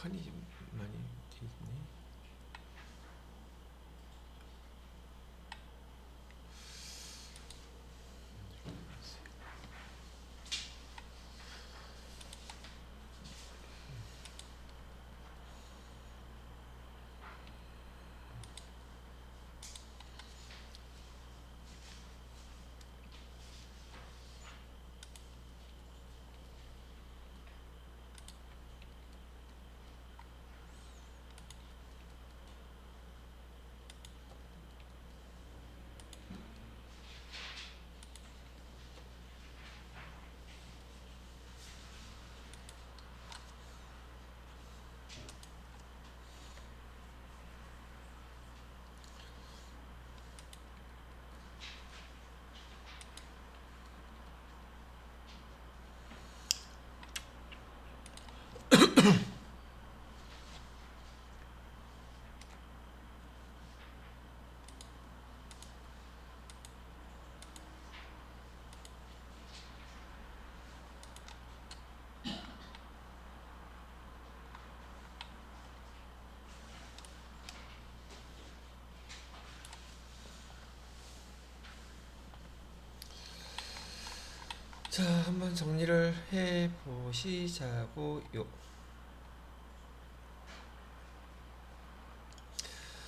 칸이 좀 많이 돼 있네. 자, 한번 정리를 해 보시자고요.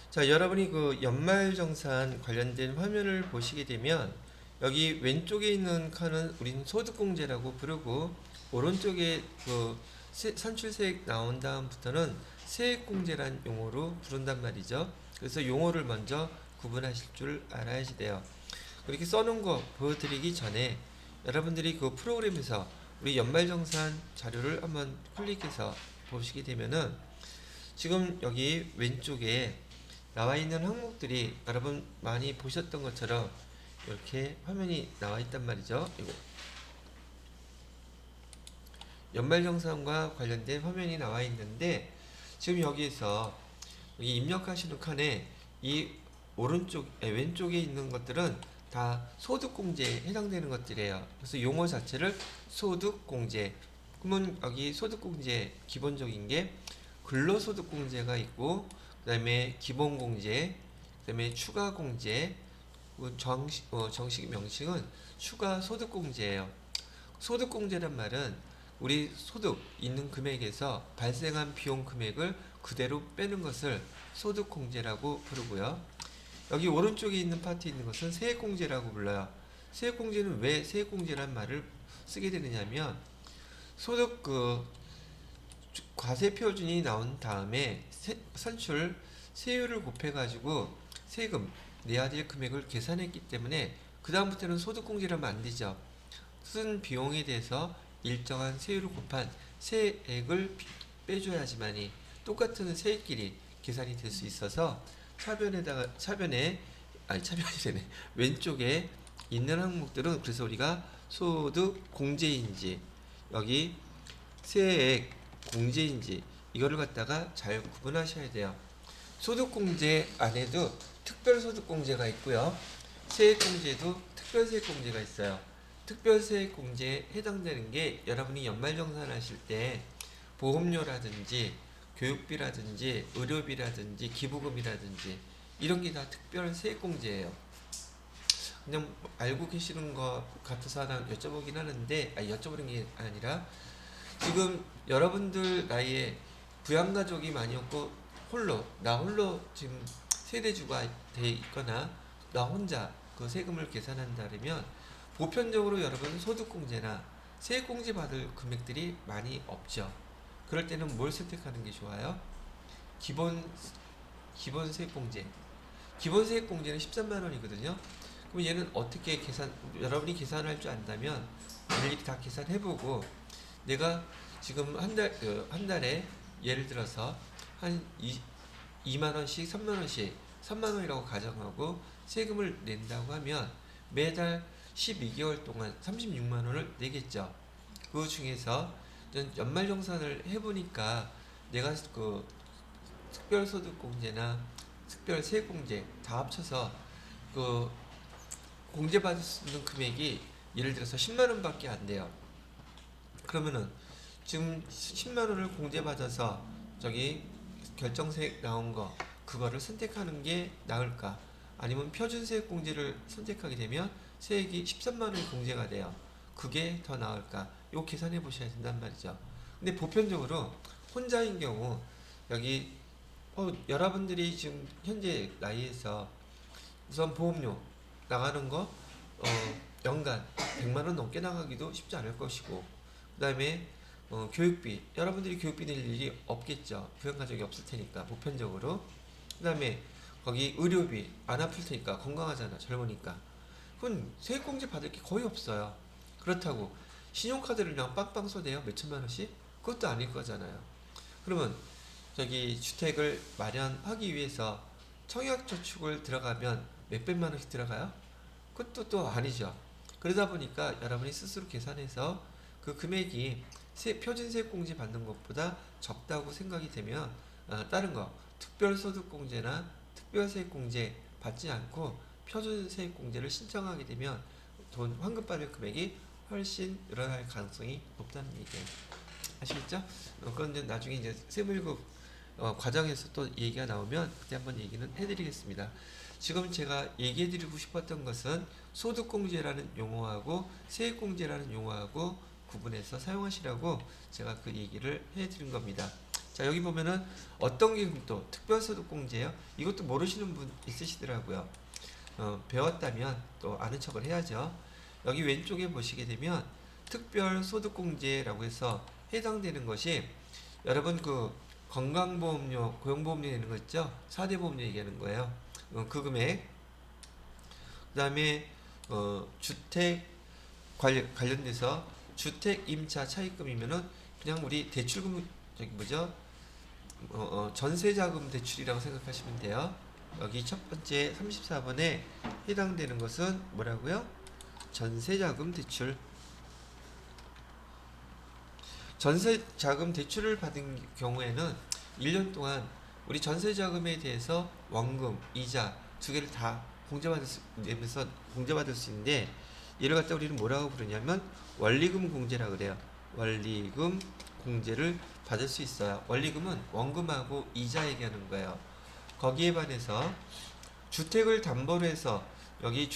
자, 여러분이 그 연말정산 관련된 화면을 보시게 되면 여기 왼쪽에 있는 칸은 우리는 소득공제라고 부르고, 오른쪽에 그 산출세액 나온 다음부터는 세액공제란 용어로 부른단 말이죠. 그래서 용어를 먼저 구분하실 줄 알아야지 돼요. 그렇게 써놓은 거 보여드리기 전에 여러분들이 그 프로그램에서 우리 연말정산 자료를 한번 클릭해서 보시게 되면은 지금 여기 왼쪽에 나와 있는 항목들이 여러분 많이 보셨던 것처럼 이렇게 화면이 나와 있단 말이죠. 이거 연말정산과 관련된 화면이 나와 있는데, 지금 여기에서 여기 입력하시는 칸에 이 왼쪽에 있는 것들은 다 소득공제에 해당되는 것들이에요. 그래서 용어 자체를 소득공제. 그러면 여기 소득공제 기본적인 게 근로소득공제가 있고, 그 다음에 기본공제, 그 다음에 추가공제, 정식 명칭은 추가소득공제예요. 소득공제란 말은 우리 소득 있는 금액에서 발생한 비용 금액을 그대로 빼는 것을 소득공제라고 부르고요. 여기 오른쪽에 있는 파트에 있는 것은 세액공제라고 불러요. 세액공제는 왜 세액공제란 말을 쓰게 되느냐면, 소득 과세 표준이 나온 다음에 산출 세율을 곱해가지고 세금 내야 될 금액을 계산했기 때문에 그 다음부터는 소득공제라면 안 되죠. 쓴 비용에 대해서 일정한 세율을 곱한 세액을 빼줘야지만이 똑같은 세액끼리 계산이 될 수 있어서 차변에 왼쪽에 있는 항목들은 그래서 우리가 소득 공제인지 여기 세액 공제인지 이거를 갖다가 잘 구분하셔야 돼요. 소득공제 안에도 특별소득공제가 있고요. 세액공제도 특별세액공제가 있어요. 특별세액공제에 해당되는 게 여러분이 연말정산하실 때 보험료라든지 교육비라든지 의료비라든지 기부금이라든지 이런 게 다 특별세액공제예요. 그냥 알고 계시는 것 같아서 하나 여쭤보긴 하는데, 여쭤보는 게 아니라 지금 여러분들 나이에 부양가족이 많이 없고 나 홀로 지금 세대주가 돼 있거나 나 혼자 그 세금을 계산한다면 보편적으로 여러분 소득공제나 세액공제 받을 금액들이 많이 없죠. 그럴 때는 뭘 선택하는 게 좋아요? 기본 세액공제. 기본 세액공제는 13만 원이거든요. 그럼 얘는 어떻게 여러분이 계산할 줄 안다면 일일이 다 계산해보고, 내가 지금 한 달에 예를 들어서 한 2만 원씩 3만 원씩 3만 원이라고 가정하고 세금을 낸다고 하면 매달 12개월 동안 36만 원을 내겠죠. 그 중에서 연말정산을 해보니까 내가 그 특별소득공제나 특별세액공제 다 합쳐서 그 공제받을 수 있는 금액이 예를 들어서 10만 원밖에 안 돼요. 그러면은 지금 10만 원을 공제받아서 저기 결정세액 나온 거 그거를 선택하는 게 나을까? 아니면 표준세액공제를 선택하게 되면 세액이 13만 원이 공제가 돼요. 그게 더 나을까? 요 계산해 보셔야 된단 말이죠. 근데 보편적으로 혼자인 경우 여기 여러분들이 지금 현재 나이에서 우선 보험료 나가는 거 연간 100만 원 넘게 나가기도 쉽지 않을 것이고, 그 다음에 교육비, 여러분들이 교육비 낼 일이 없겠죠. 부양가족이 없을 테니까 보편적으로. 그 다음에 거기 의료비 안 아플 테니까, 건강하잖아, 젊으니까. 그건 세액공제 받을 게 거의 없어요. 그렇다고 신용카드를 그냥 빵빵 쏘대요, 몇천만 원씩? 그것도 아닐 거잖아요. 그러면 저기 주택을 마련하기 위해서 청약저축을 들어가면 몇백만 원씩 들어가요? 그것도 또 아니죠. 그러다 보니까 여러분이 스스로 계산해서 그 금액이 표준세액공제 받는 것보다 적다고 생각이 되면 다른 거 특별소득공제나 특별세액공제 받지 않고 표준세액공제를 신청하게 되면 돈 환급받을 금액이 훨씬 늘어날 가능성이 높다는 얘기예요. 아시겠죠? 그런데 나중에 이제 세무일급 과정에서 또 얘기가 나오면 그때 한번 얘기는 해드리겠습니다. 지금 제가 얘기해드리고 싶었던 것은 소득공제라는 용어하고 세액공제라는 용어하고 구분해서 사용하시라고 제가 그 얘기를 해드린 겁니다. 자, 여기 보면은 어떤 게 또 특별소득공제예요? 이것도 모르시는 분 있으시더라고요. 배웠다면 또 아는 척을 해야죠. 여기 왼쪽에 보시게 되면 특별소득공제라고 해서 해당되는 것이, 여러분 그 건강보험료, 고용보험료 내는 거 있죠? 4대 보험료 얘기하는 거예요. 그 금액. 그 다음에 주택 관련돼서 주택 임차 차입금이면은 그냥 우리 대출금, 저기 뭐죠? 전세자금 대출이라고 생각하시면 돼요. 여기 첫 번째 34번에 해당되는 것은 뭐라고요? 전세자금 대출. 전세자금 대출을 받은 경우에는 1년 동안 우리 전세자금에 대해서 원금, 이자 두 개를 다 공제받을 수 있는데, 이를 갖다 우리는 뭐라고 부르냐면 원리금 공제라고 그래요. 원리금 공제를 받을 수 있어요. 원리금은 원금하고 이자 얘기하는 거예요. 거기에 반해서 주택을 담보로 해서 여기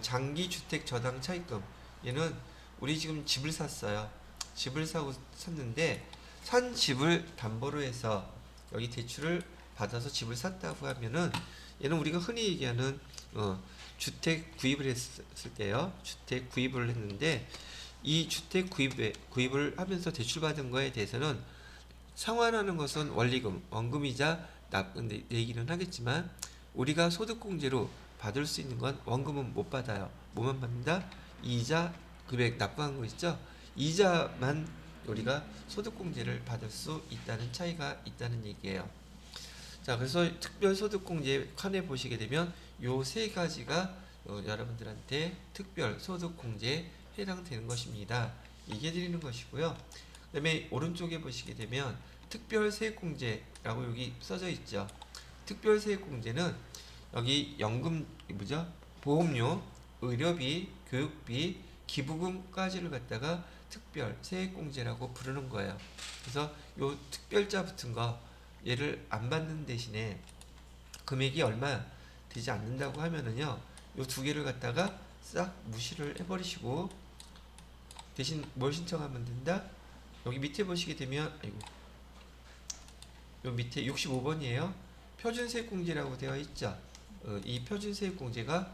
장기 주택 저당 차입금, 얘는 우리 지금 집을 샀어요. 집을 샀는데 산 집을 담보로 해서 여기 대출을 받아서 집을 샀다고 하면은 얘는 우리가 흔히 얘기하는 주택 구입을 했을 때요. 주택 구입을 했는데 이 주택 구입을 하면서 대출받은 거에 대해서는 상환하는 것은 원리금, 원금이자 내기는 하겠지만 우리가 소득공제로 받을 수 있는 건 원금은 못 받아요. 뭐만 받는다? 이자 금액 납부한 거 있죠? 이자만 우리가 소득공제를 받을 수 있다는 차이가 있다는 얘기예요. 자, 그래서 특별소득공제 칸에 보시게 되면 요 세 가지가 여러분들한테 특별소득공제에 해당되는 것입니다. 얘기해 드리는 것이고요. 그 다음에 오른쪽에 보시게 되면 특별세액공제라고 여기 써져 있죠. 특별세액공제는 여기 연금, 뭐죠? 보험료, 의료비, 교육비, 기부금까지를 갖다가 특별세액공제라고 부르는 거예요. 그래서 요 특별자 붙은 거, 얘를 안 받는 대신에 금액이 얼마 되지 않는다고 하면은요, 요 두 개를 갖다가 싹 무시를 해버리시고 대신 뭘 신청하면 된다? 여기 밑에 보시게 되면, 아이고, 요 밑에 65번이에요. 표준세액공제라고 되어 있죠. 이 표준세액공제가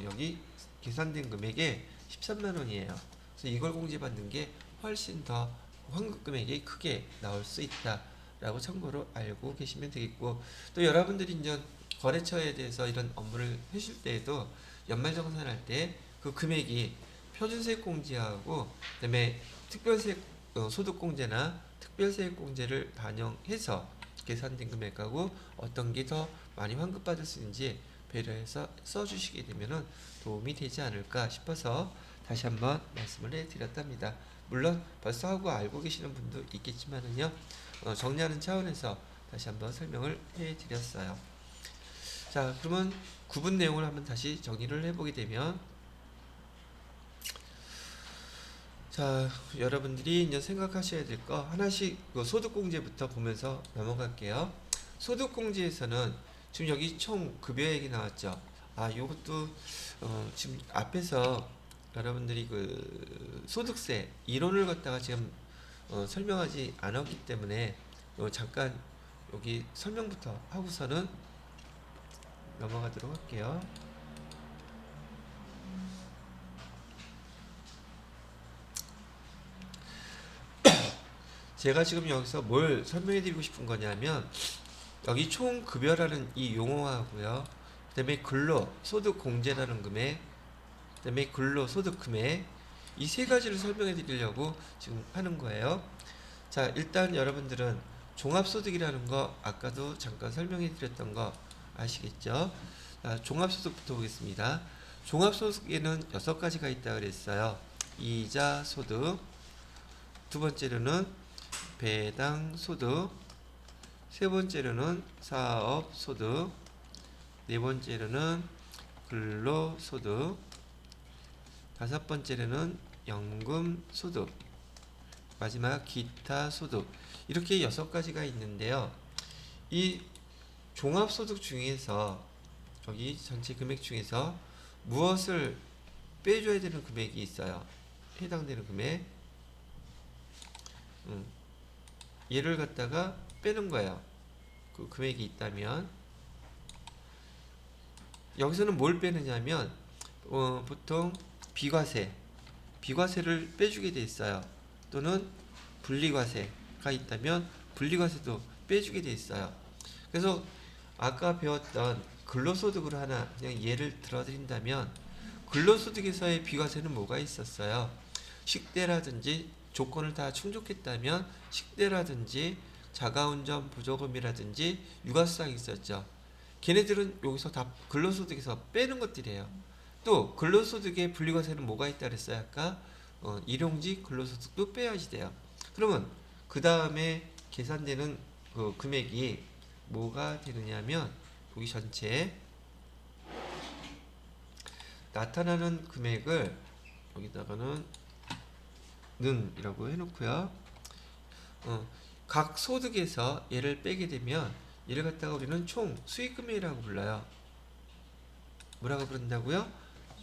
여기 계산된 금액의 13만 원이에요. 그래서 이걸 공제받는 게 훨씬 더 환급 금액이 크게 나올 수 있다라고 참고로 알고 계시면 되겠고, 또 여러분들이 이제 거래처에 대해서 이런 업무를 하실 때에도 연말정산할 때 그 금액이 표준세액공제하고 그다음에 특별세액 소득공제나 특별세액공제를 반영해서 계산된 금액하고 어떤 게 더 많이 환급받을 수 있는지 배려해서 써주시게 되면 도움이 되지 않을까 싶어서 다시 한번 말씀을 해드렸답니다. 물론 벌써 하고 알고 계시는 분도 있겠지만은요, 정리하는 차원에서 다시 한번 설명을 해드렸어요. 자, 그러면 구분 내용을 한번 다시 정리를 해보게 되면, 자, 여러분들이 이제 생각하셔야 될 거 하나씩 그 소득공제부터 보면서 넘어갈게요. 소득공제에서는 지금 여기 총 급여액이 나왔죠. 아, 요것도 지금 앞에서 여러분들이 그 소득세 이론을 갖다가 지금 설명하지 않았기 때문에 잠깐 여기 설명부터 하고서는 넘어가도록 할게요. 제가 지금 여기서 뭘 설명해 드리고 싶은 거냐면 여기 총급여라는 이 용어하고요, 그 다음에 근로소득공제라는 금액, 그 다음에 근로소득금액, 이 세 가지를 설명해 드리려고 지금 하는 거예요. 자, 일단 여러분들은 종합소득이라는 거 아까도 잠깐 설명해 드렸던 거 아시겠죠? 자, 종합소득부터 보겠습니다. 종합소득에는 6가지가 있다 그랬어요. 이자소득, 두 번째로는 배당소득, 세 번째로는 사업소득, 네 번째로는 근로소득, 다섯 번째로는 연금소득, 마지막 기타소득, 이렇게 6가지가 있는데요. 이 종합소득 중에서 여기 전체 금액 중에서 무엇을 빼줘야 되는 금액이 있어요. 해당되는 금액, 얘를 갖다가 빼는 거예요. 그 금액이 있다면 여기서는 뭘 빼느냐면 보통 비과세를 빼주게 돼 있어요. 또는 분리과세가 있다면 분리과세도 빼주게 돼 있어요. 그래서 아까 배웠던 근로소득으로 하나 그냥 예를 들어드린다면 근로소득에서의 비과세는 뭐가 있었어요? 식대라든지 조건을 다 충족했다면 식대라든지 자가운전 보조금이라든지 육아수당이 있었죠. 걔네들은 여기서 다 근로소득에서 빼는 것들이에요. 또 근로소득의 분리과세는 뭐가 있다 그랬어요? 아까 일용직 근로소득도 빼야지 돼요. 그러면 그 다음에 계산되는 그 금액이 뭐가 되느냐면 여기 전체 나타나는 금액을 여기다가는 는이라고 해놓고요. 각 소득에서 얘를 빼게 되면 얘를 갖다가 우리는 총 수익금액이라고 불러요. 뭐라고 부른다고요?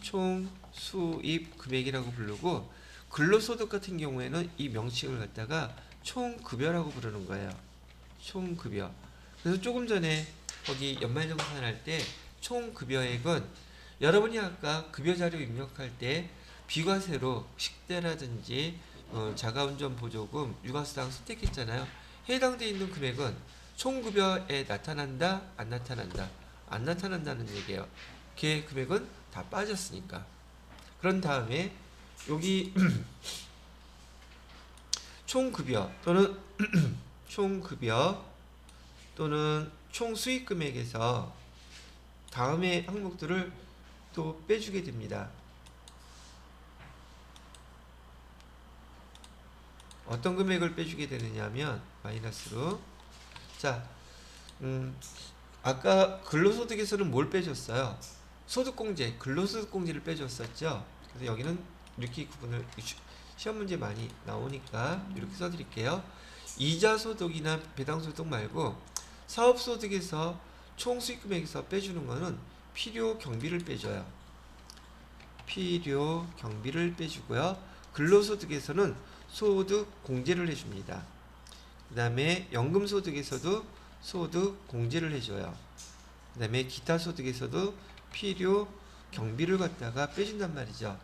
총 수입금액이라고 부르고, 근로소득 같은 경우에는 이 명칭을 갖다가 총급여라고 부르는 거예요. 총급여. 그래서 조금 전에 거기 연말정산할 때 총급여액은 여러분이 아까 급여자료 입력할 때 비과세로 식대라든지 자가운전 보조금, 육아수당 선택했잖아요. 해당되어 있는 금액은 총급여에 나타난다, 안 나타난다? 안 나타난다는 얘기예요. 걔 금액은 다 빠졌으니까. 그런 다음에 여기 총급여 또는 총급여 또는 총수익금액에서 다음의 항목들을 또 빼주게 됩니다. 어떤 금액을 빼주게 되느냐면 마이너스로, 자, 아까 근로소득에서는 뭘 빼줬어요? 소득공제, 근로소득공제를 빼줬었죠. 그래서 여기는 이렇게 구분을, 시험 문제 많이 나오니까 이렇게 써드릴게요. 이자소득이나 배당소득 말고 사업소득에서 총수익금액에서 빼주는 거는 필요 경비를 빼줘요. 필요 경비를 빼주고요. 근로소득에서는 소득 공제를 해줍니다. 그 다음에 연금소득에서도 소득 공제를 해줘요. 그 다음에 기타소득에서도 필요 경비를 갖다가 빼준단 말이죠.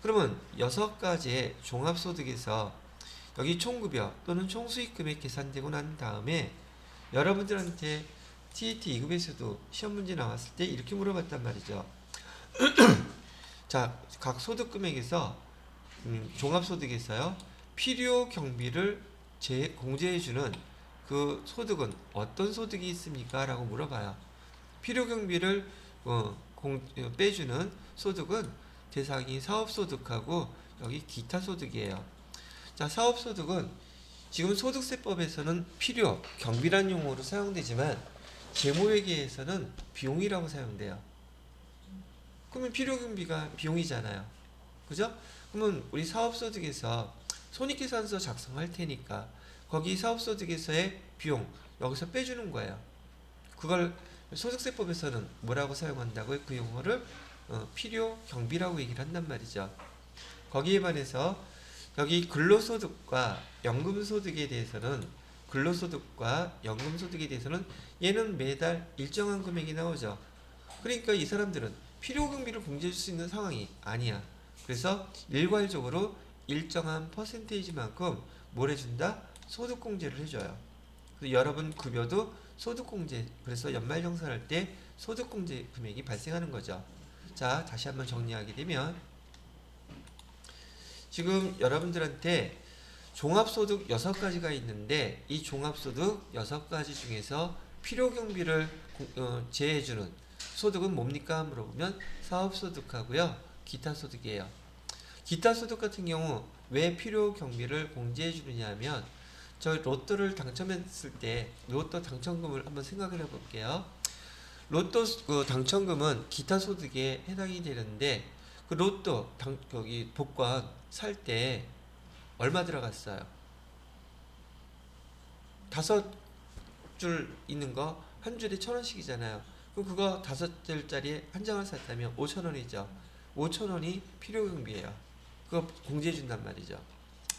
그러면 6가지의 종합소득에서 여기 총급여 또는 총수익금액 계산되고 난 다음에 여러분들한테 TET 2급에서도 시험 문제 나왔을 때 이렇게 물어봤단 말이죠. 자, 각 소득금액에서 종합소득에서요, 필요 경비를 공제해주는 그 소득은 어떤 소득이 있습니까? 라고 물어봐요. 필요 경비를 빼주는 소득은 대상이 사업소득하고 여기 기타소득이에요. 자, 사업소득은 지금 소득세법에서는 필요 경비란 용어로 사용되지만 재무회계에서는 비용이라고 사용돼요. 그러면 필요 경비가 비용이잖아요. 그죠? 그러면 우리 사업소득에서 손익계산서 작성할 테니까 거기 사업소득에서의 비용 여기서 빼주는 거예요. 그걸 소득세법에서는 뭐라고 사용한다고요? 그 용어를 필요 경비라고 얘기를 한단 말이죠. 거기에 반해서 여기 근로소득과 연금소득에 대해서는 얘는 매달 일정한 금액이 나오죠. 그러니까 이 사람들은 필요경비를 공제해 줄 수 있는 상황이 아니야. 그래서 일괄적으로 일정한 퍼센테이지만큼 뭘 해준다? 소득공제를 해줘요. 그래서 여러분 급여도 소득공제, 그래서 연말정산할 때 소득공제 금액이 발생하는 거죠. 자, 다시 한번 정리하게 되면 지금 여러분들한테 종합소득 6가지가 있는데 이 종합소득 6가지 중에서 필요경비를 제해주는 소득은 뭡니까? 물어보면 사업소득하고요. 기타소득이에요. 기타소득 같은 경우 왜 필요경비를 공제해주느냐 하면 저 로또를 당첨했을 때 로또 당첨금을 한번 생각을 해볼게요. 로또 당첨금은 기타소득에 해당이 되는데 그 로또 여기 복권 살 때 얼마 들어갔어요? 5줄 있는 거 한 줄에 1,000원씩이잖아요. 그럼 그거 5줄짜리 한 장을 샀다면 5,000원이죠. 5,000원이 필요경비예요. 그거 공제해준단 말이죠.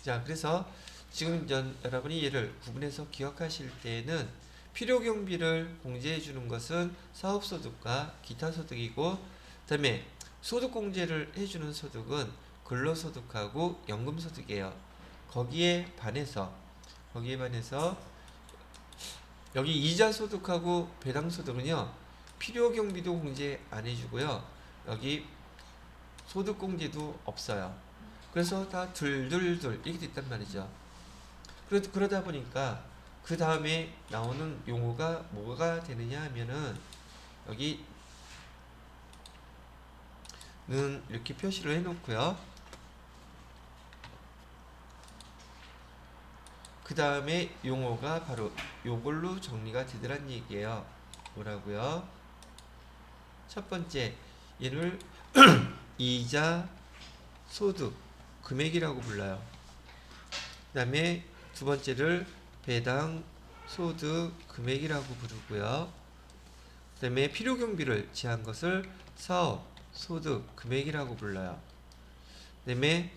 자, 그래서 지금 여러분이 얘를 구분해서 기억하실 때는 필요경비를 공제해주는 것은 사업소득과 기타소득이고 그 다음에 소득공제를 해주는 소득은 근로소득하고 연금소득이에요. 거기에 반해서 여기 이자소득하고 배당소득은요 필요경비도 공제 안 해주고요 여기 소득공제도 없어요. 그래서 다 둘둘둘 이렇게 됐단 말이죠. 그러다 보니까 그 다음에 나오는 용어가 뭐가 되느냐 하면은 여기는 이렇게 표시를 해놓고요. 그 다음에 용어가 바로 요걸로 정리가 되더란 얘기예요. 뭐라고요? 첫 번째 얘를 이자 소득 금액이라고 불러요. 그 다음에 두 번째를 배당 소득 금액이라고 부르고요. 그 다음에 필요경비를 제한 것을 사업 소득 금액이라고 불러요. 그 다음에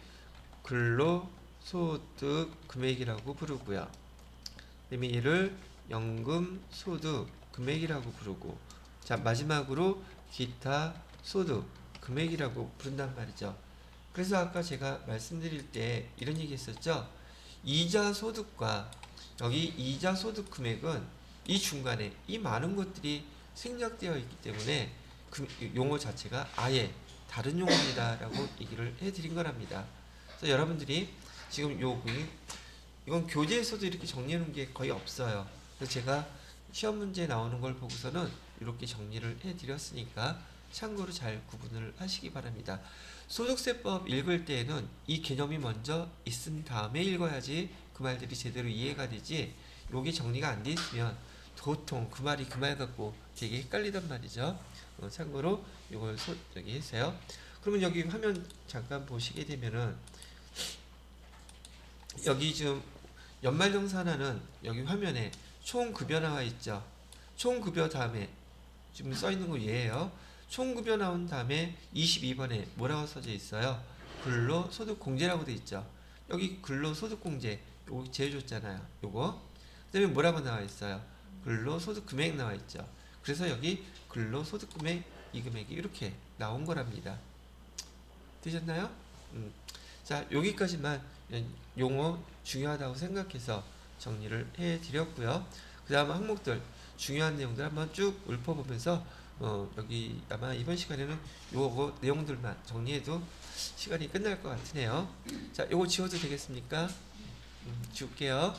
근로소득 금액이라고 부르고요. 그 다음에 얘를 연금소득 금액이라고 부르고 자 마지막으로 기타 소득 금액이라고 부른단 말이죠. 그래서 아까 제가 말씀드릴 때 이런 얘기 했었죠. 이자 소득과 여기 이자 소득 금액은 이 중간에 이 많은 것들이 생략되어 있기 때문에 그 용어 자체가 아예 다른 용어입니다 라고 얘기를 해드린 거랍니다. 그래서 여러분들이 지금 이건 교재에서도 이렇게 정리해 놓은 게 거의 없어요. 그래서 제가 시험 문제 나오는 걸 보고서는 이렇게 정리를 해드렸으니까 참고로 잘 구분을 하시기 바랍니다. 소득세법 읽을 때에는 이 개념이 먼저 있은 다음에 읽어야지 그 말들이 제대로 이해가 되지 여기 정리가 안 돼 있으면 도통 그 말이 그 말 같고 되게 헷갈리단 말이죠. 참고로 이걸 여기 해주세요. 그러면 여기 화면 잠깐 보시게 되면은 여기 지금 연말정산하는 여기 화면에 총급여 나와 있죠. 총급여 다음에 지금 써 있는 거 얘예요. 총급여 나온 다음에 22번에 뭐라고 써져 있어요? 근로소득공제라고 돼 있죠. 여기 근로소득공제 요거 제해줬잖아요. 요거 그 다음에 뭐라고 나와 있어요? 근로소득금액 나와 있죠. 그래서 여기 근로소득금액 이 금액이 이렇게 나온 거랍니다. 되셨나요? 자 여기까지만 용어 중요하다고 생각해서 정리를 해드렸고요. 그 다음 항목들 중요한 내용들 한번 쭉 읊어보면서 여기 아마 이번 시간에는 요거 내용들만 정리해도 시간이 끝날 것 같으네요. 자 요거 지워도 되겠습니까? 지울게요.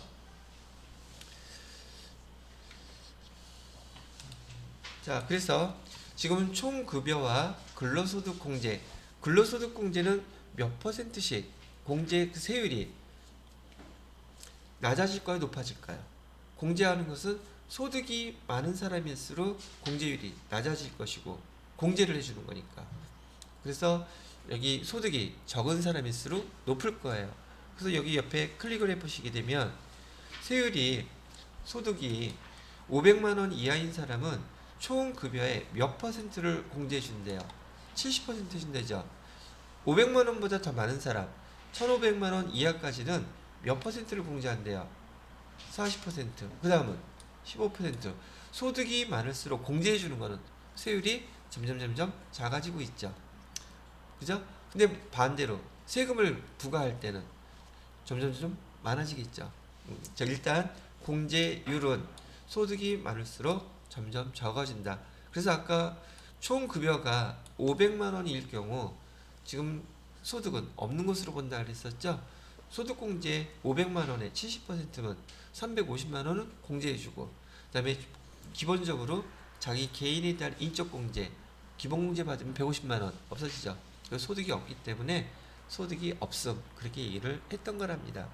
자 그래서 지금은 총급여와 근로소득공제 근로소득공제는 몇 %씩 공제 그 세율이 낮아질까요? 높아질까요? 공제하는 것은 소득이 많은 사람일수록 공제율이 낮아질 것이고 공제를 해주는 거니까. 그래서 여기 소득이 적은 사람일수록 높을 거예요. 그래서 여기 옆에 클릭을 해보시게 되면 세율이 소득이 500만 원 이하인 사람은 총 급여의 몇 퍼센트를 공제해 준대요. 70% 준대죠. 500만 원보다 더 많은 사람, 1,500만 원 이하까지는 몇 퍼센트를 공제한대요. 40%. 그 다음은 15%. 소득이 많을수록 공제해 주는 거는 세율이 점점 작아지고 있죠. 그죠? 근데 반대로 세금을 부과할 때는 점점 많아지겠죠. 자, 일단 공제율은 소득이 많을수록 점점 적어진다. 그래서 아까 총 급여가 500만 원일 경우 지금 소득은 없는 것으로 본다 그랬었죠. 소득공제 500만 원에 70%면 350만 원은 공제해주고, 그다음에 기본적으로 자기 개인에 대한 인적공제, 기본공제 받으면 150만 원 없어지죠. 소득이 없기 때문에 소득이 없음, 그렇게 얘기를 했던 거랍니다.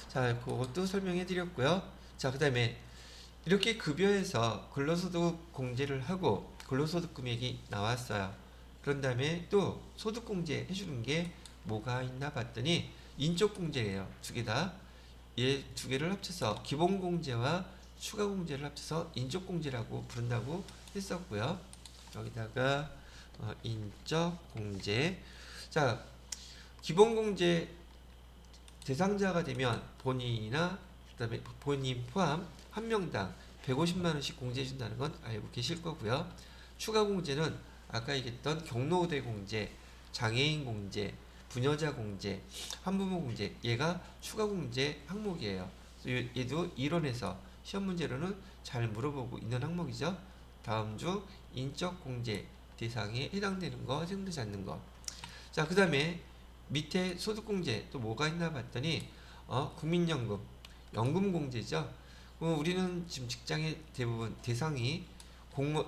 자, 그것도 설명해 드렸고요. 자, 그 다음에 이렇게 급여에서 근로소득 공제를 하고 근로소득 금액이 나왔어요. 그런 다음에 또 소득공제 해주는 게 뭐가 있나 봤더니 인적공제예요. 두 개 다. 얘 두 개를 합쳐서 기본공제와 추가공제를 합쳐서 인적공제라고 부른다고 했었고요. 여기다가 인적공제. 자, 기본공제 대상자가 되면 본인이나 그다음에 본인 포함 한 명당 150만 원씩 공제해 준다는 건 알고 계실 거고요. 추가 공제는 아까 얘기했던 경로우대 공제, 장애인 공제, 부녀자 공제, 한부모 공제, 얘가 추가 공제 항목이에요. 얘도 이론에서 시험 문제로는 잘 물어보고 있는 항목이죠. 다음 중 인적 공제 대상에 해당되는 거, 해당되지 않는 거. 자, 그 다음에 밑에 소득공제 또 뭐가 있나 봤더니 국민연금, 연금공제죠. 우리는 지금 직장의 대부분 대상이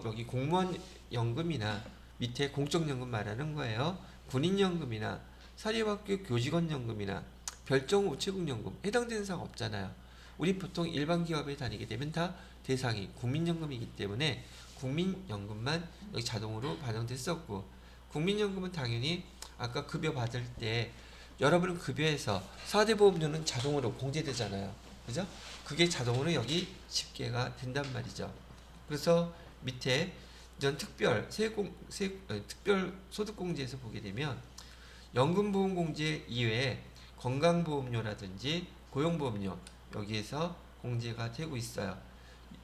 여기 공무원 연금이나 밑에 공적연금 말하는 거예요. 군인연금이나 사립학교 교직원연금이나 별정 우체국연금 해당되는 사항 없잖아요. 우리 보통 일반 기업에 다니게 되면 다 대상이 국민연금이기 때문에 국민연금만 여기 자동으로 반영됐었고, 국민연금은 당연히 아까 급여 받을 때 여러분 급여에서 4대 보험료는 자동으로 공제되잖아요. 그죠? 그게 자동으로 여기 집계가 된단 말이죠. 그래서 밑에 이런 특별 특별 소득공제에서 보게 되면 연금보험공제 이외에 건강보험료라든지 고용보험료 여기에서 공제가 되고 있어요.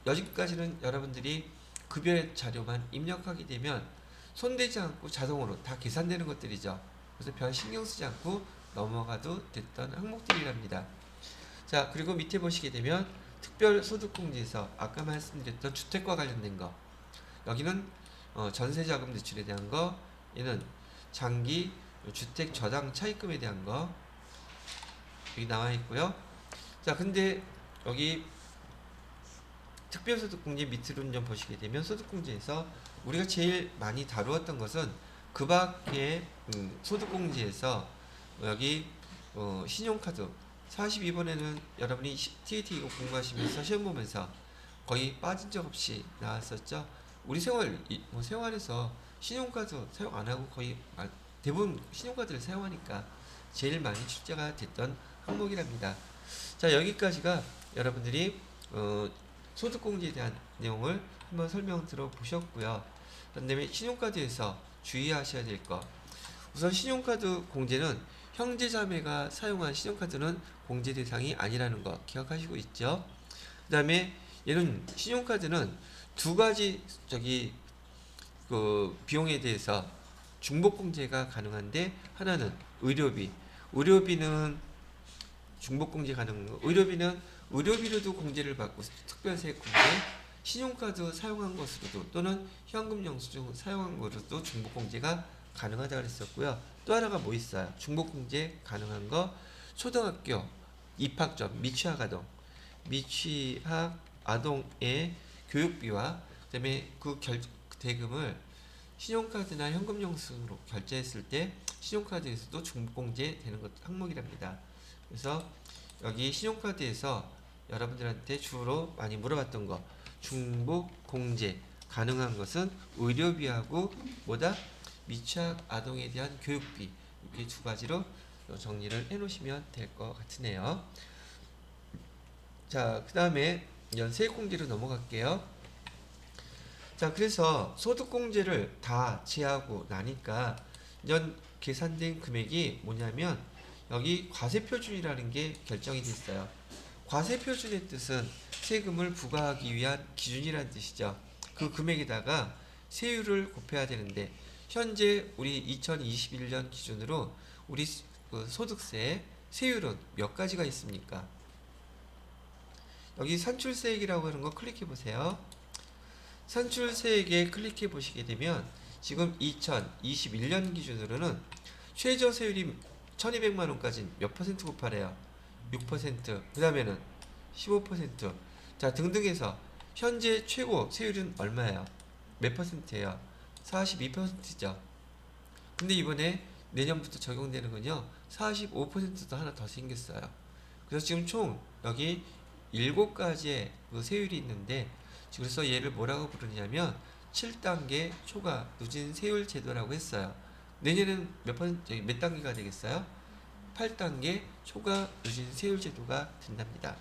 여기까지는 여러분들이 급여 자료만 입력하게 되면 손대지 않고 자동으로 다 계산되는 것들이죠. 그래서 별 신경 쓰지 않고 넘어가도 됐던 항목들이랍니다. 자, 그리고 밑에 보시게 되면 특별소득공제에서 아까 말씀드렸던 주택과 관련된 거, 여기는 전세자금 대출에 대한 거, 얘는 장기 주택 저당 차입금에 대한 거 여기 나와 있고요. 자, 근데 여기 특별소득공제 밑으로 좀 보시게 되면 소득공제에서 우리가 제일 많이 다루었던 것은 그 밖에 소득공제에서 여기 신용카드 42번에는 여러분이 TAT 이거 공부하시면서 시험 보면서 거의 빠진 적 없이 나왔었죠. 우리 생활에서 신용카드 사용 안 하고 거의 대부분 신용카드를 사용하니까 제일 많이 출제가 됐던 항목이랍니다. 자, 여기까지가 여러분들이 소득공제에 대한 내용을 한번 설명 들어보셨고요. 그 다음에 신용카드에서 주의하셔야 될 거. 우선 신용카드 공제는 형제자매가 사용한 신용카드는 공제 대상이 아니라는 거 기억하시고 있죠. 그 다음에 얘는 신용카드는 두 가지 비용에 대해서 중복공제가 가능한데, 하나는 의료비는 중복공제 가능한 거. 의료비로도 공제를 받고 특별세 공제, 신용카드 사용한 것으로도 또는 현금 영수증 사용한 것으로도 중복공제가 가능하다고 했었고요. 또 하나가 뭐 있어요? 중복공제 가능한 거, 초등학교 입학점 미취학 아동의 교육비와 그다음에 그 대금을 신용카드나 현금 영수증으로 결제했을 때 신용카드에서도 중복공제 되는 것 항목이랍니다. 그래서 여기 신용카드에서 여러분들한테 주로 많이 물어봤던 거, 중복공제 가능한 것은 의료비하고 뭐다? 미취학 아동에 대한 교육비, 이렇게 두 가지로 정리를 해 놓으시면 될 것 같으네요. 자, 그 다음에 세액공제로 넘어갈게요. 자, 그래서 소득공제를 다 제하고 나니까 연 계산된 금액이 뭐냐면 여기 과세표준이라는 게 결정이 됐어요. 과세표준의 뜻은 세금을 부과하기 위한 기준이라는 뜻이죠. 그 금액에다가 세율을 곱해야 되는데 현재 우리 2021년 기준으로 우리 그 소득세 세율은 몇 가지가 있습니까? 여기 산출세액이라고 하는 거 클릭해 보세요. 산출세액에 클릭해 보시게 되면 지금 2021년 기준으로는 최저 세율이 1200만 원까지 몇 퍼센트 곱하래요? 6%. 그 다음에는 15%. 자, 등등해서 현재 최고 세율은 얼마예요? 몇 퍼센트예요? 42%죠. 근데 이번에 내년부터 적용되는 건요, 45%도 하나 더 생겼어요. 그래서 지금 총 여기 7가지의 그 세율이 있는데, 그래서 얘를 뭐라고 부르냐면 7단계 초과 누진 세율 제도라고 했어요. 내년에는 몇 단계가 되겠어요? 8단계 초과 누진 세율 제도가 된답니다.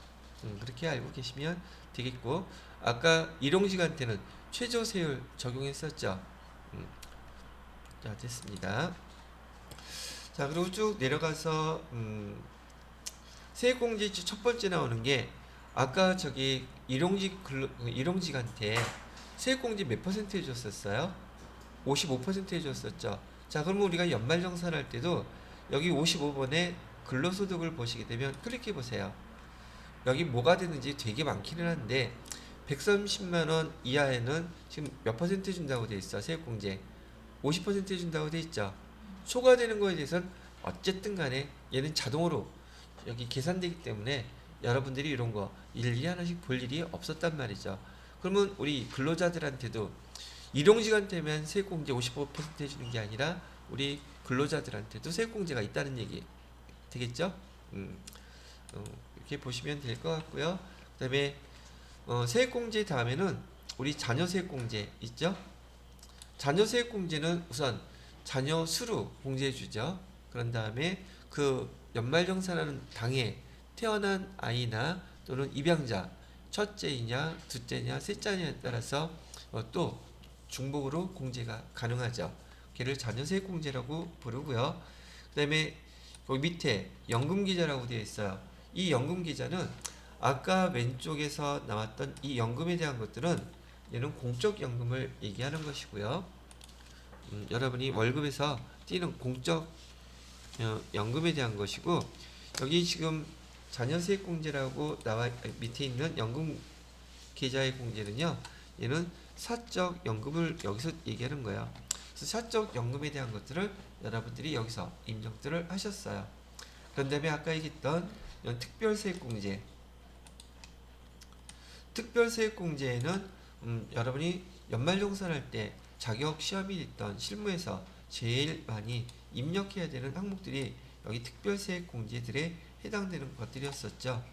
그렇게 알고 계시면 되겠고, 아까 일용직한테는 최저 세율 적용했었죠. 자, 됐습니다. 자, 그리고 쭉 내려가서 세액공제 첫 번째 나오는 게 아까 저기 일용직한테 세액공제 몇 퍼센트 해줬었어요? 55% 해줬었죠. 자, 그러면 우리가 연말정산할 때도 여기 55번에 근로소득을 보시게 되면 클릭해 보세요. 여기 뭐가 되는지 되게 많기는 한데 130만원 이하에는 지금 몇 퍼센트 준다고 돼 있어? 세액공제 50% 해준다고 돼 있죠. 초과되는 거에 대해서는 어쨌든 간에 얘는 자동으로 여기 계산되기 때문에 여러분들이 이런 거 일일이 하나씩 볼 일이 없었단 말이죠. 그러면 우리 근로자들한테도 일용직한테만 세액공제 55% 해주는 게 아니라 우리 근로자들한테도 세액공제가 있다는 얘기 되겠죠? 이렇게 보시면 될 것 같고요. 그 다음에 세액공제 다음에는 우리 자녀세액공제 있죠? 자녀세액공제는 우선 자녀 수로 공제해주죠. 그런 다음에 그 연말정산하는 당해 태어난 아이나 또는 입양자 첫째이냐 둘째냐 셋째냐에 따라서 또 중복으로 공제가 가능하죠. 걔를 자녀세액공제라고 부르고요. 그 다음에 여기 밑에 연금계좌라고 되어 있어요. 이 연금계좌는 아까 왼쪽에서 나왔던 이 연금에 대한 것들은 얘는 공적연금을 얘기하는 것이고요. 여러분이 월급에서 띄는 공적 연금에 대한 것이고, 여기 지금 자녀세액공제라고 나와 밑에 있는 연금 계좌의 공제는요, 얘는 사적 연금을 여기서 얘기하는 거예요. 그래서 사적 연금에 대한 것들을 여러분들이 여기서 입력들을 하셨어요. 그런 다음에 아까 얘기했던 특별세액공제, 특별세액공제에는 여러분이 연말정산할 때 자격 시험이 있던 실무에서 제일 많이 입력해야 되는 항목들이 여기 특별세액공제들에 해당되는 것들이었었죠.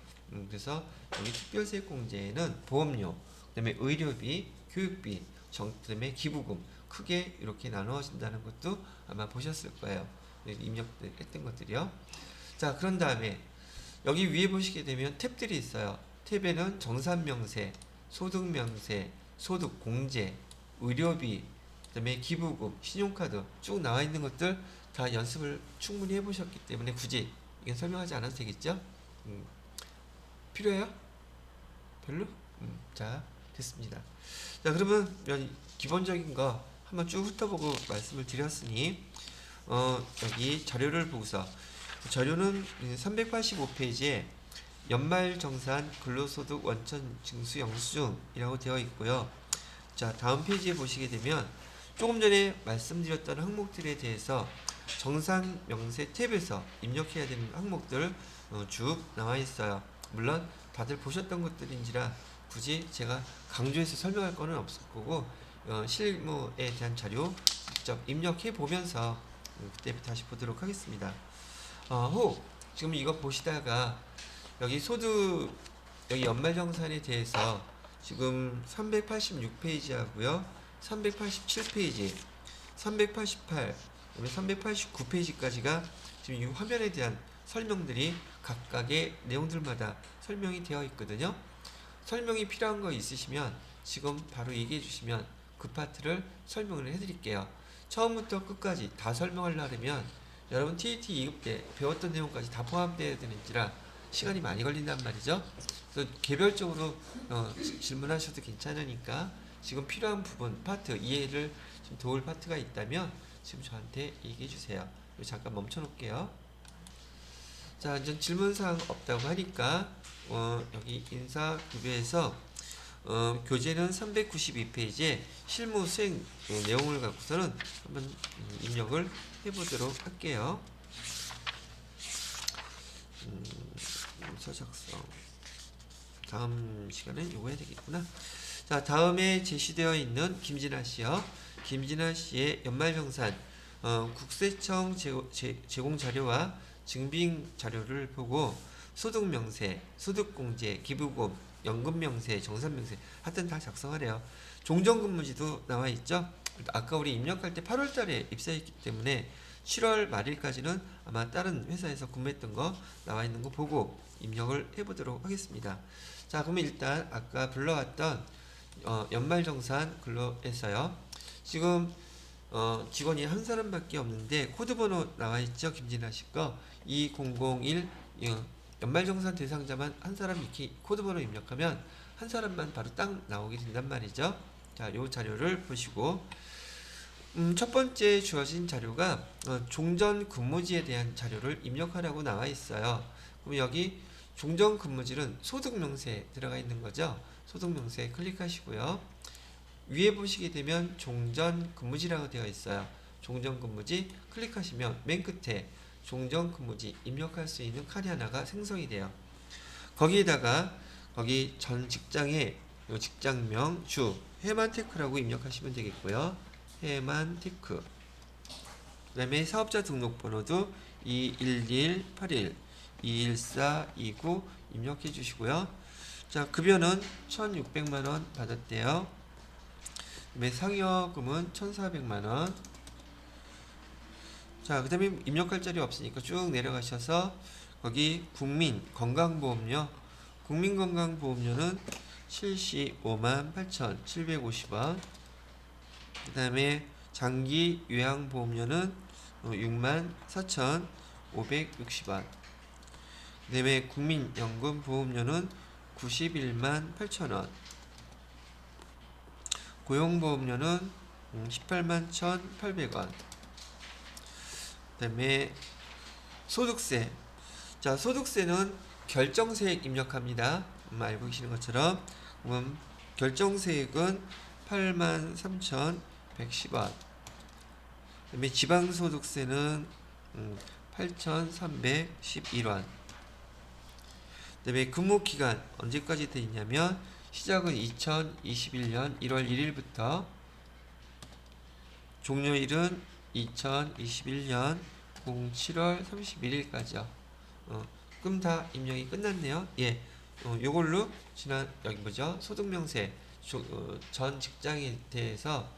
그래서 여기 특별세액공제에는 보험료, 그 다음에 의료비, 교육비, 그 다음에 기부금 크게 이렇게 나누어진다는 것도 아마 보셨을 거예요. 입력했던 것들이요. 자, 그런 다음에 여기 위에 보시게 되면 탭들이 있어요. 탭에는 정산명세, 소득명세, 소득공제, 의료비, 그 다음에 기부금, 신용카드 쭉 나와 있는 것들 다 연습을 충분히 해보셨기 때문에 굳이 이건 설명하지 않아도 되겠죠? 필요해요? 별로? 자, 됐습니다. 자, 그러면 기본적인 거 한번 쭉 훑어보고 말씀을 드렸으니 여기 자료를 보고서 자료는 385페이지에 연말정산 근로소득 원천 징수 영수증이라고 되어 있고요. 자, 다음 페이지에 보시게 되면 조금 전에 말씀드렸던 항목들에 대해서 정산명세 탭에서 입력해야 되는 항목들 쭉 나와 있어요. 물론 다들 보셨던 것들인지라 굳이 제가 강조해서 설명할 거는 없을 거고, 실무에 대한 자료 직접 입력해 보면서 그때 다시 보도록 하겠습니다. 혹 지금 이거 보시다가 여기 소득, 여기 연말정산에 대해서 지금 386페이지 하고요, 387페이지 388, 그다음에 389페이지까지가 지금 이 화면에 대한 설명들이 각각의 내용들마다 설명이 되어 있거든요. 설명이 필요한 거 있으시면 지금 바로 얘기해 주시면 그 파트를 설명을 해드릴게요. 처음부터 끝까지 다 설명하려면 여러분 TET 2급 때 배웠던 내용까지 다 포함되어야 되는지라 시간이 많이 걸린단 말이죠. 그래서 개별적으로 질문하셔도 괜찮으니까 지금 필요한 부분, 파트, 이해를 좀 도울 파트가 있다면 지금 저한테 얘기해 주세요. 잠깐 멈춰 놓을게요. 자, 이제 질문사항 없다고 하니까 여기 인사급여에서 교재는 392페이지에 실무 수행 내용을 갖고서는 한번 입력을 해보도록 할게요. 문서 작성. 다음 시간에 이거 해야 되겠구나. 자, 다음에 제시되어 있는 김진아 씨요. 김진아 씨의 연말정산 국세청 제공 자료와 증빙 자료를 보고 소득명세, 소득공제, 기부금, 연금명세, 정산명세 하여튼 다 작성하래요. 종전근무지도 나와 있죠. 아까 우리 입력할 때 8월 달에 입사했기 때문에 7월 말일까지는 아마 다른 회사에서 근무했던 거 나와 있는 거 보고 입력을 해보도록 하겠습니다. 자, 그러면 일단 아까 불러왔던 연말정산 근로에서요. 지금 직원이 한 사람밖에 없는데 코드번호 나와 있죠. 김진아 씨 거 2001 연말정산 대상자만 한 사람 이렇게 코드번호 입력하면 한 사람만 바로 딱 나오게 된단 말이죠. 자, 요 자료를 보시고 첫 번째 주어진 자료가 종전 근무지에 대한 자료를 입력하라고 나와 있어요. 그럼 여기 종전 근무지는 소득명세에 들어가 있는 거죠. 소득명세 클릭하시고요. 위에 보시게 되면 종전 근무지라고 되어 있어요. 종전 근무지 클릭하시면 맨 끝에 종전 근무지 입력할 수 있는 칸이 하나가 생성이 돼요. 거기에다가 거기 전 직장의 직장명 주 해만테크라고 입력하시면 되겠고요. 해만테크. 그 다음에 사업자 등록번호도 21181 21429 입력해 주시고요. 자, 급여는 1,600만원 받았대요. 그 다음에 상여금은 1,400만원. 자, 그 다음에 입력할 자리 없으니까 쭉 내려가셔서 거기 국민건강보험료, 국민건강보험료는 75만 8,750원. 그 다음에 장기요양보험료는 6만 4,560원. 그 다음에 국민연금보험료는 91만 8천원. 고용보험료는 18만 1,800원. 그 다음에 소득세. 자, 소득세는 결정세액 입력합니다. 알고 계시는 것처럼. 결정세액은 8만 3,110원. 그 다음에 지방소득세는 8,311원. 그 다음에 근무기간 언제까지 돼 있냐면 시작은 2021년 1월 1일부터 종료일은 2021년 07월 31일까지요. 그럼 다 입력이 끝났네요. 예, 요걸로 지난 여기 뭐죠? 소득명세 전 직장에 대해서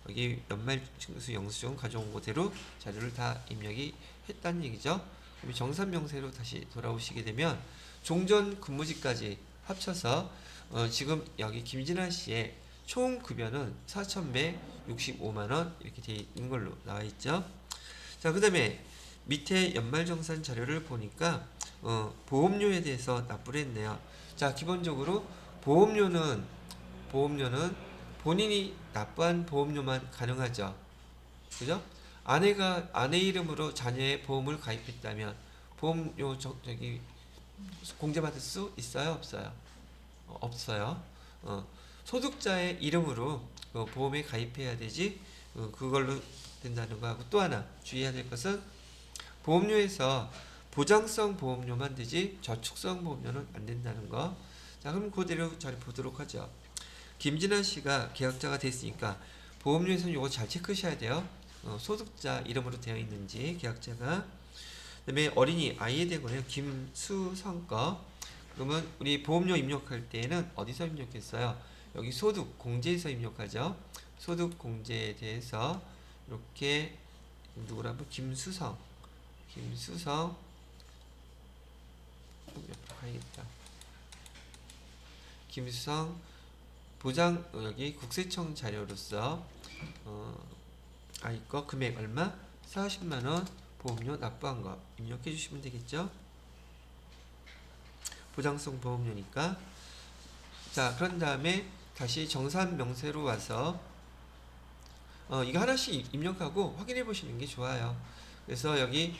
여기 연말징수 영수증 가져온 그대로 자료를 다 입력이 했다는 얘기죠. 그럼 정산명세로 다시 돌아오시게 되면 종전 근무지까지 합쳐서 지금 여기 김진아 씨의 총 급여는 4,165만원 이렇게 되어 있는 걸로 나와 있죠. 자, 그 다음에 밑에 연말정산 자료를 보니까 보험료에 대해서 납부를 했네요. 자, 기본적으로 보험료는 본인이 납부한 보험료만 가능하죠. 그죠? 아내 이름으로 자녀의 보험을 가입했다면 보험료 저기 공제받을 수 있어요? 없어요? 없어요. 소득자의 이름으로 보험에 가입해야 되지 그걸로 된다는 거 하고, 또 하나 주의해야 될 것은 보험료에서 보장성 보험료만 되지 저축성 보험료는 안 된다는 거. 자, 그럼 그대로 잘 보도록 하죠. 김진아 씨가 계약자가 됐으니까 보험료에서는 이거 잘 체크하셔야 돼요. 소득자 이름으로 되어 있는지 계약자가. 그다음에 어린이 아이에 대고요. 김수성 거. 그러면 우리 보험료 입력할 때에는 어디서 입력했어요? 여기 소득 공제에서 입력하죠. 소득 공제에 대해서 이렇게 누구라면 김수성 옆으로 가야겠다. 김수성 보장 여기 국세청 자료로서 거 금액 얼마? 40만원 보험료 납부한 거 입력해 주시면 되겠죠? 보장성 보험료니까. 자, 그런 다음에 다시 정산 명세로 와서 이거 하나씩 입력하고 확인해 보시는 게 좋아요. 그래서 여기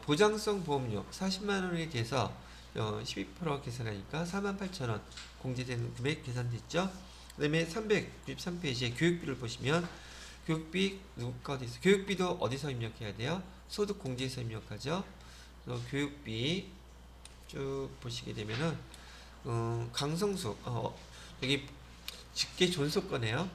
보장성 보험료 40만원에 대해서 12% 계산하니까 48,000원 공제되는 금액 계산됐죠? 그 다음에 393페이지에 교육비를 보시면 교육비 누가 어디 있어? 교육비도 어디서 입력해야 돼요? 소득공제에서 입력하죠. 그래서 교육비 쭉 보시게 되면은 강성수 여기 직계 존속거네요.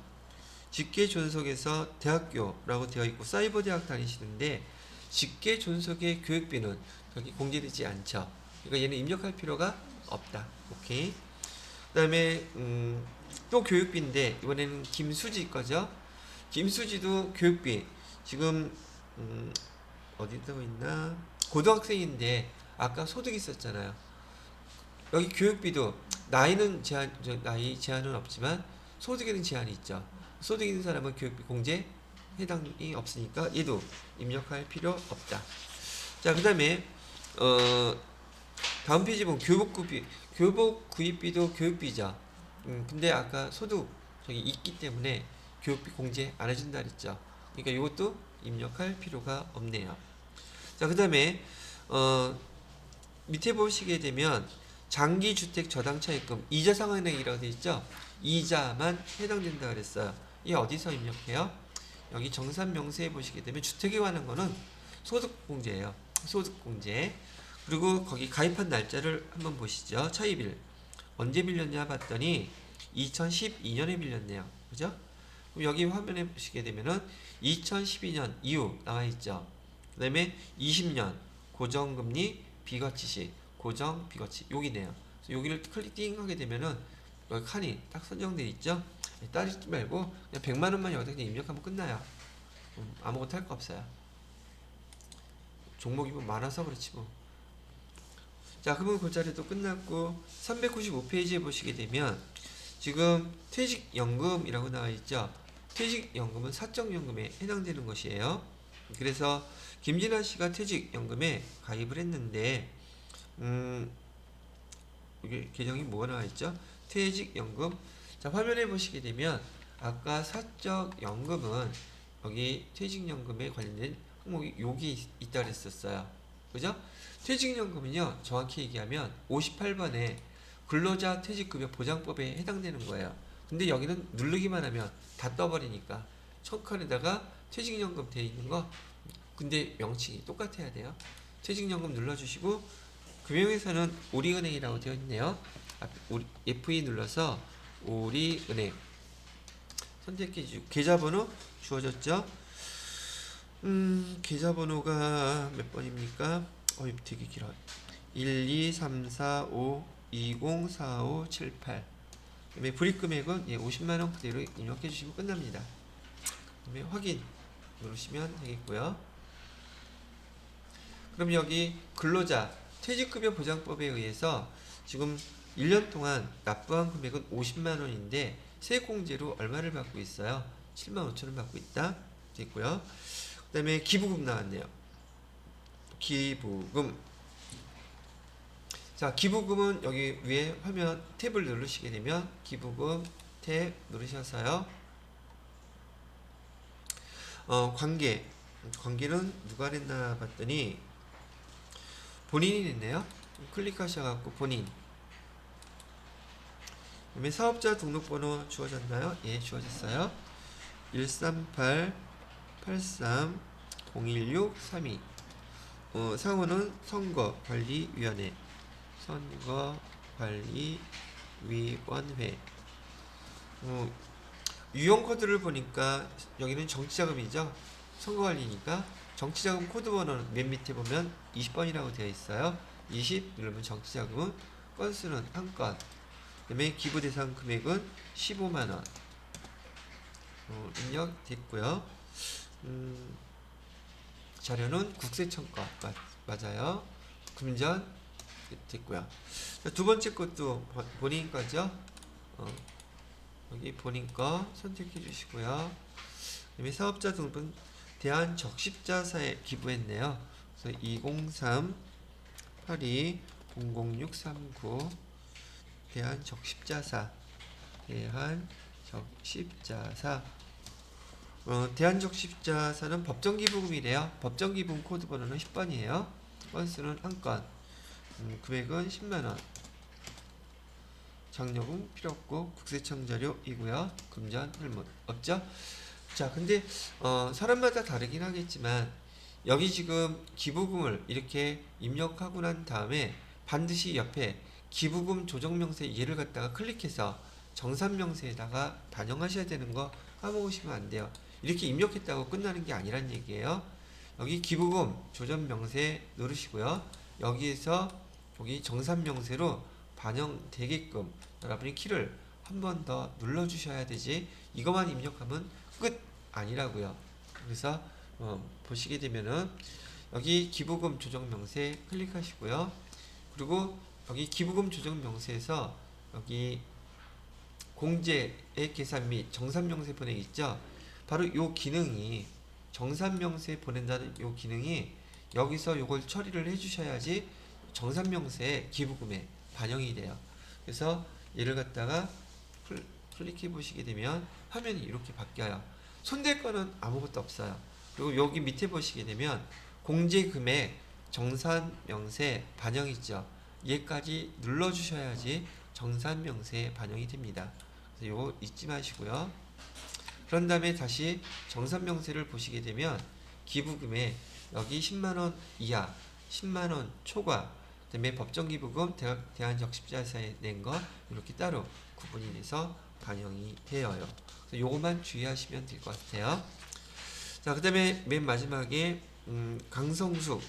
직계 존속에서 대학교라고 되어 있고 사이버 대학 다니시는데 직계 존속의 교육비는 여기 공제되지 않죠. 그러니까 얘는 입력할 필요가 없다. 오케이. 그다음에 또 교육비인데 이번에는 김수지 거죠. 김수지도 교육비 지금 어디다 있나? 고등학생인데 아까 소득 있었잖아요. 여기 교육비도 나이 제한은 없지만 소득에는 제한이 있죠. 소득 있는 사람은 교육비 공제 해당이 없으니까 얘도 입력할 필요 없다. 자, 그다음에 다음 페이지 보면 교복 구입비도 교육비죠. 근데 아까 소득 저기 있기 때문에 교육비 공제 안 해준다 그랬죠. 그러니까 이것도 입력할 필요가 없네요. 자, 그다음에 밑에 보시게 되면 장기주택 저당차입금 이자 상환액이라고 되어 있죠. 이자만 해당된다 그랬어요. 이 어디서 입력해요? 여기 정산 명세에 보시게 되면 주택에 관한 거는 소득공제예요. 소득공제. 그리고 거기 가입한 날짜를 한번 보시죠. 차입일 언제 빌렸냐 봤더니 2012년에 빌렸네요. 그죠? 그럼 여기 화면에 보시게 되면은 2012년 이후 나와 있죠. 그 다음에 20년 고정금리 비거치식 고정 비거치 여기네요. 그래서 여기를 클릭 띵 하게 되면은 여기 칸이 딱 선정되어 있죠. 따지지 말고 그냥 100만 원만 여기다 그냥 입력하면 끝나요. 아무것도 할 거 없어요. 종목이 뭐 많아서 그렇지 뭐. 자, 그러면 그 자리도 끝났고 395페이지에 보시게 되면 지금 퇴직연금이라고 나와 있죠. 퇴직연금은 사적연금에 해당되는 것이에요. 그래서 김진아 씨가 퇴직연금에 가입을 했는데 이게 계정이 뭐가 나와 있죠? 퇴직연금. 자, 화면에 보시게 되면 아까 사적연금은 여기 퇴직연금에 관련된 항목이 여기 있다 그랬었어요. 그죠? 퇴직연금은요, 정확히 얘기하면 58번에 근로자 퇴직급여 보장법에 해당되는 거예요. 근데 여기는 누르기만 하면 다 떠버리니까 청칸에다가 퇴직연금 되어 있는 거 근데 명칭이 똑같아야 돼요. 퇴직연금 눌러주시고 금융회사는 우리은행이라고 되어 있네요. FE 눌러서 우리은행 선택해 주시고 계좌번호 주어졌죠. 계좌번호가 몇 번입니까? 되게 길어요. 1, 2, 3, 4, 5, 20, 45, 78. 그다음에 불입금액은 50만원 그대로 입력해 주시면 끝납니다. 그다음에 확인 누르시면 되겠고요. 그럼 여기 근로자 퇴직급여 보장법에 의해서 지금 1년 동안 납부한 금액은 50만원인데 세액공제로 얼마를 받고 있어요? 75,000원 받고 있다. 됐고요. 그 다음에 기부금 나왔네요. 기부금. 자, 기부금은 여기 위에 화면 탭을 누르시게 되면 기부금 탭 누르셔서요. 관계는 누가 냈나 봤더니 본인이 냈네요. 클릭하셔갖고 본인. 그다음에 사업자 등록번호 주어졌나요? 예, 주어졌어요. 138-83-016-32. 상호는 선거관리위원회. 선거관리위원회. 유형코드를 보니까 여기는 정치자금이죠. 선거관리니까 정치자금 코드번호는 맨 밑에 보면 20번이라고 되어 있어요. 20 누르면 정치자금은 건수는 한 건. 그 다음에 기부대상 금액은 15만원 입력됐고요. 자료는 국세청 거 맞아요. 금전 됐고요. 자, 두 번째 것도 본인 거죠. 여기 본인 거 선택해 주시고요. 그다음에 사업자 등록은 대한적십자사에 기부했네요. 그래서 203 82 00639 대한적십자사 대한적십자사 대한적십자사는 법정기부금이래요. 법정기부금 코드번호는 10번이에요. 건수는 1건, 금액은 10만원, 장려금 필요 없고 국세청 자료이고요. 금전 혈문 없죠? 자, 근데 사람마다 다르긴 하겠지만 여기 지금 기부금을 이렇게 입력하고 난 다음에 반드시 옆에 기부금 조정명세 얘를 갖다가 클릭해서 정산명세에다가 반영하셔야 되는 거 까먹으시면 안 돼요. 이렇게 입력했다고 끝나는 게 아니란 얘기예요. 여기 기부금 조정명세 누르시고요. 여기에서 여기 정산명세로 반영되게끔 여러분이 키를 한 번 더 눌러주셔야 되지, 이것만 입력하면 끝 아니라고요. 그래서 보시게 되면은 여기 기부금 조정명세 클릭하시고요. 그리고 여기 기부금 조정명세에서 여기 공제액 계산 및 정산명세 보내기 있죠. 바로 요 기능이, 정산명세 보낸다는 요 기능이 여기서 요걸 처리를 해주셔야지 정산명세에 기부금에 반영이 돼요. 그래서 얘를 갖다가 클릭해 보시게 되면 화면이 이렇게 바뀌어요. 손댈 거는 아무것도 없어요. 그리고 여기 밑에 보시게 되면 공제금액 정산명세 반영이죠. 얘까지 눌러주셔야지 정산명세에 반영이 됩니다. 그래서 요거 잊지 마시고요. 그런 다음에 다시 정산명세를 보시게 되면 기부금에 여기 10만원 이하, 10만원 초과, 그 다음에 법정기부금 대한적십자사에 낸 거 이렇게 따로 구분이 돼서 반영이 되어요. 그래서 요것만 주의하시면 될 것 같아요. 자, 그 다음에 맨 마지막에 강성숙,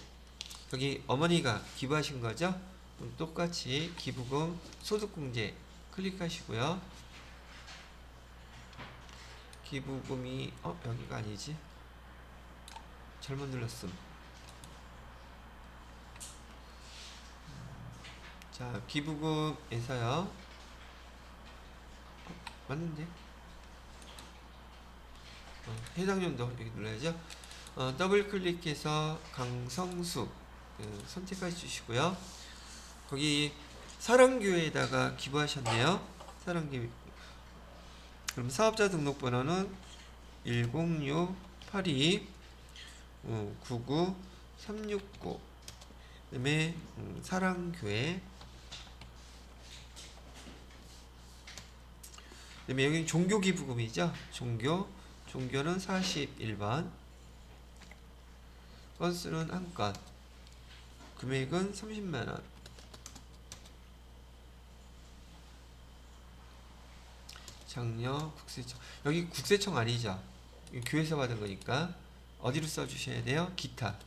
여기 어머니가 기부하신 거죠? 똑같이 기부금 소득공제 클릭하시고요. 기부금이 여기가 아니지, 잘못 눌렀음. 자, 기부금에서요, 맞는데? 해당 연도 여기 눌러야죠. 더블 클릭해서 강성숙 선택해 주시고요. 거기 사랑교회에다가 기부하셨네요. 사랑교회. 그럼 사업자 등록번호는 10682 99 369. 그다음에 사랑교회. 그다음에 여기 종교기부금이죠. 종교는 41번. 건수는 1건. 금액은 30만원. 장려 국세청. 여기 국세청 아니죠. 교회에서 받은 거니까 어디로 써주셔야 돼요? 기타.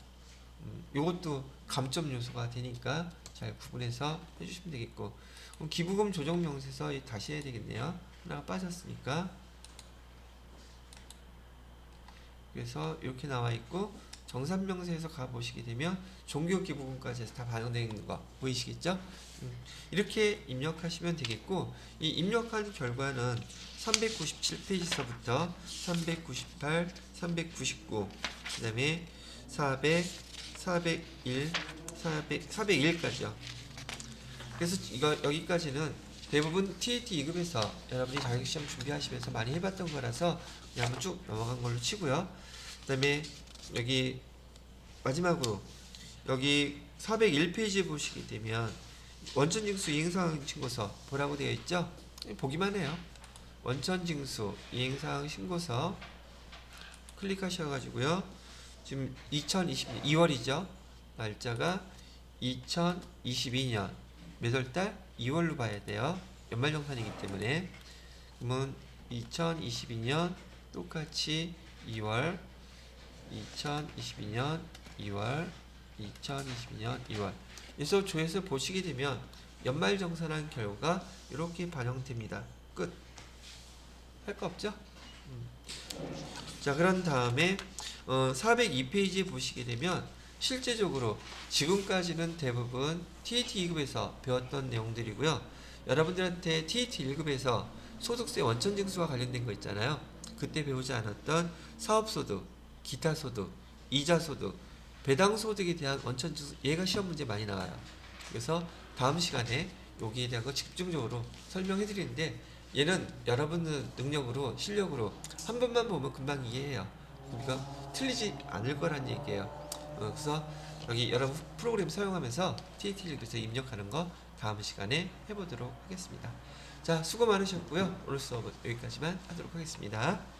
요것도 감점 요소가 되니까 잘 구분해서 해주시면 되겠고, 그럼 기부금 조정명세서 다시 해야 되겠네요. 하나가 빠졌으니까. 그래서 이렇게 나와 있고, 정산명세에서 가보시게 되면 종교기부금까지 해서 다 반영되는 거 보이시겠죠? 이렇게 입력하시면 되겠고, 이 입력한 결과는 397페이지서부터 398, 399, 그 다음에 400, 401, 401까지요. 그래서 이거 여기까지는 대부분 TAT 2급에서 여러분이 자격시험 준비하시면서 많이 해봤던 거라서 그냥 한번 쭉 넘어간 걸로 치고요. 그 다음에 여기 마지막으로 여기 401페이지에 보시게 되면 원천징수 이행사항 신고서 보라고 되어 있죠? 보기만 해요. 원천징수 이행사항 신고서 클릭하셔가지고요. 지금 2020년 2월이죠. 날짜가 2022년 몇 월달? 2월로 봐야 돼요. 연말정산이기 때문에. 그러면 2022년 똑같이 2월, 2022년 2월, 2022년 2월. 그래서 조회수 보시게 되면 연말정산한 결과가 이렇게 반영됩니다. 끝. 할 거 없죠? 자, 그런 다음에 402페이지에 보시게 되면 실제적으로 지금까지는 대부분 TET 2급에서 배웠던 내용들이고요. 여러분들한테 TET 1급에서 소득세 원천징수와 관련된 거 있잖아요. 그때 배우지 않았던 사업소득, 기타소득, 이자소득, 배당소득에 대한 원천징수, 얘가 시험 문제 많이 나와요. 그래서 다음 시간에 여기에 대한 거 집중적으로 설명해 드리는데, 얘는 여러분의 능력으로, 실력으로 한 번만 보면 금방 이해해요. 그러니까 틀리지 않을 거란 얘기예요. 그래서 여기 여러분 프로그램 사용하면서 TET1에서 입력하는 거 다음 시간에 해보도록 하겠습니다. 자, 수고 많으셨고요. 오늘 수업은 여기까지만 하도록 하겠습니다.